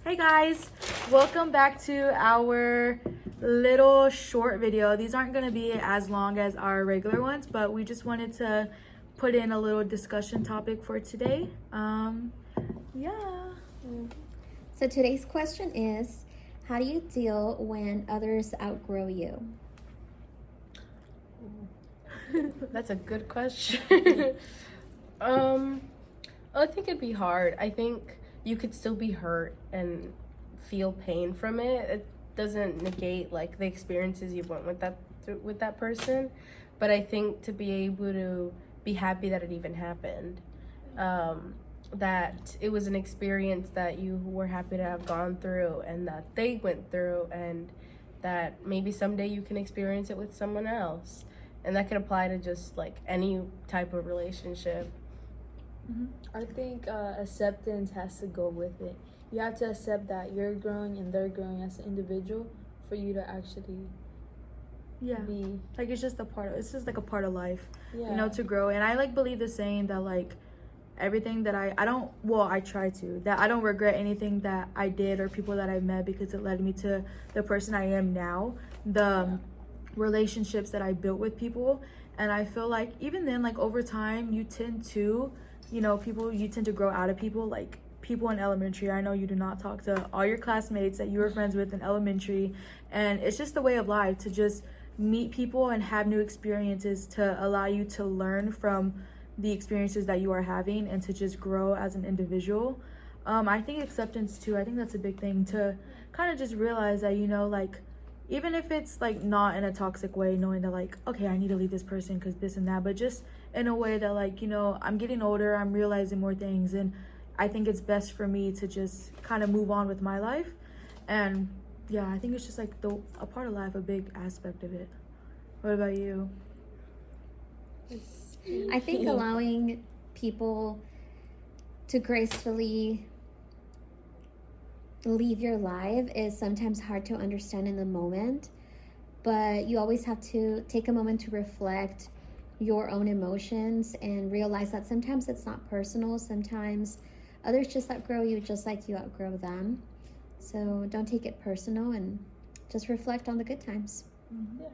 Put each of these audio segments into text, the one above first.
Hey guys, welcome back to our little short video. These aren't going to be as long as our regular ones, but we just wanted to put in a little discussion topic for today. Yeah. So today's question is, how do you deal when others outgrow you? That's a good question. I think it'd be hard. I think you could still be hurt and feel pain from it. It doesn't negate like the experiences you went with that person, but I think to be able to be happy that it even happened, that it was an experience that you were happy to have gone through and that they went through, and that maybe someday you can experience it with someone else. And that could apply to just like any type of relationship. I think acceptance has to go with it. You have to accept that you're growing and they're growing as an individual for you to actually be. Like it's just like a part of life, Yeah. you know, to grow. And I like believe the saying that like everything that I try to, that I don't regret anything that I did or people that I met, because it led me to the person I am now. Relationships that I built with people, and I feel like even then, like over time, you tend to grow out of people. Like people in elementary, I know you do not talk to all your classmates that you were friends with in elementary, and it's just the way of life to just meet people and have new experiences to allow you to learn from the experiences that you are having and to just grow as an individual. I think acceptance too, I think that's a big thing, to kind of just realize that, you know, like even if it's like not in a toxic way, knowing that like, okay, I need to leave this person because this and that, but just in a way that like, you know, I'm getting older, I'm realizing more things, and I think it's best for me to just kind of move on with my life. And yeah, I think it's just like a part of life, a big aspect of it. What about you? I think allowing people to gracefully leave your life is sometimes hard to understand in the moment, but you always have to take a moment to reflect your own emotions and realize that sometimes it's not personal. Sometimes others just outgrow you just like you outgrow them. So don't take it personal and just reflect on the good times. Yeah.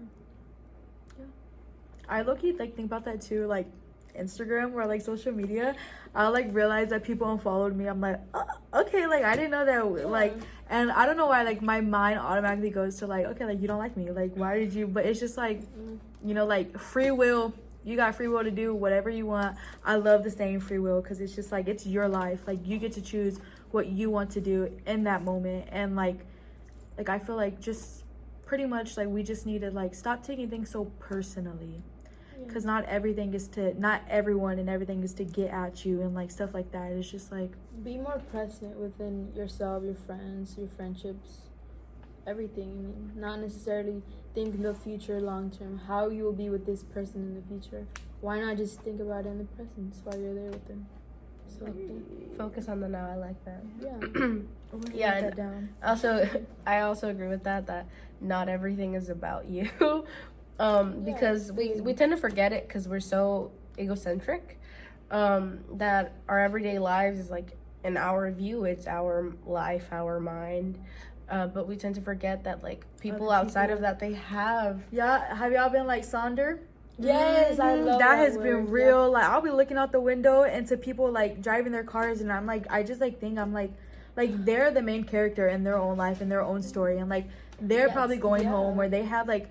I low-key like think about that too, like Instagram or like social media. I like realize that people unfollowed me. I'm like, oh, okay, like I didn't know that. Like, and I don't know why, like my mind automatically goes to like, okay, like you don't like me, like why did you? But it's just like, you know, like free will. You got free will to do whatever you want. I love the saying free will, because it's just like it's your life. Like you get to choose what you want to do in that moment. And like I feel like just pretty much like we just need to like stop taking things so personally. Because not everything is not everyone and everything is to get at you and like stuff like that. It's just like, Be more present within yourself, your friends, your friendships, everything. I mean, not necessarily think the future long term, how you will be with this person in the future. Why not just think about it in the present while you're there with them? So Focus on the now. I like that. yeah. Yeah, write that and down. I also agree with that not everything is about you. Because we tend to forget it because we're so egocentric, that our everyday lives is like in our view, it's our life, our mind, but we tend to forget that like people outside of that, they have. Yeah, have y'all been like Sonder? Yes, I love that has word. been real. Like I'll be looking out the window and to people like driving their cars, and I'm like, I just like think I'm like they're the main character in their own life and their own story, and like they're probably going home where they have like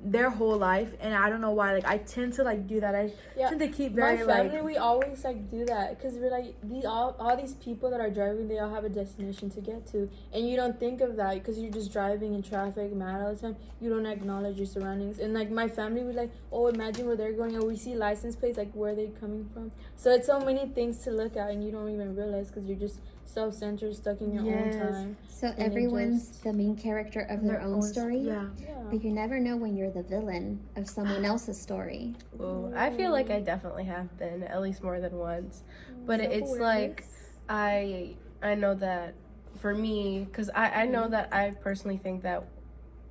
their whole life, and I don't know why, like I tend to like do that. I tend to keep very my family, we always like do that because we're like all these people that are driving, they all have a destination to get to, and you don't think of that because you're just driving in traffic mad all the time. You don't acknowledge your surroundings. And like my family was like, oh, imagine where they're going, and we see license plates, like where are they coming from. So it's so many things to look at, and you don't even realize because you're just self-centered, stuck in your own time. So everyone's the main character of their own story. Yeah. But you never know when you're the villain of someone else's story. Ooh, I feel like I definitely have been at least more than once, but it's like I know that for me, because I know that I personally think that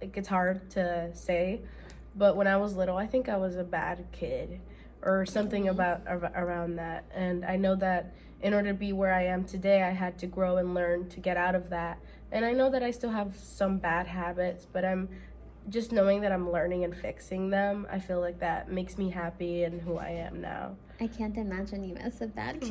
like it's hard to say, but when I was little, I think I was a bad kid or something around that, and I know that in order to be where I am today, I had to grow and learn to get out of that. And I know that I still have some bad habits, but I'm just knowing that I'm learning and fixing them. I feel like that makes me happy in who I am now. I can't imagine you as a bad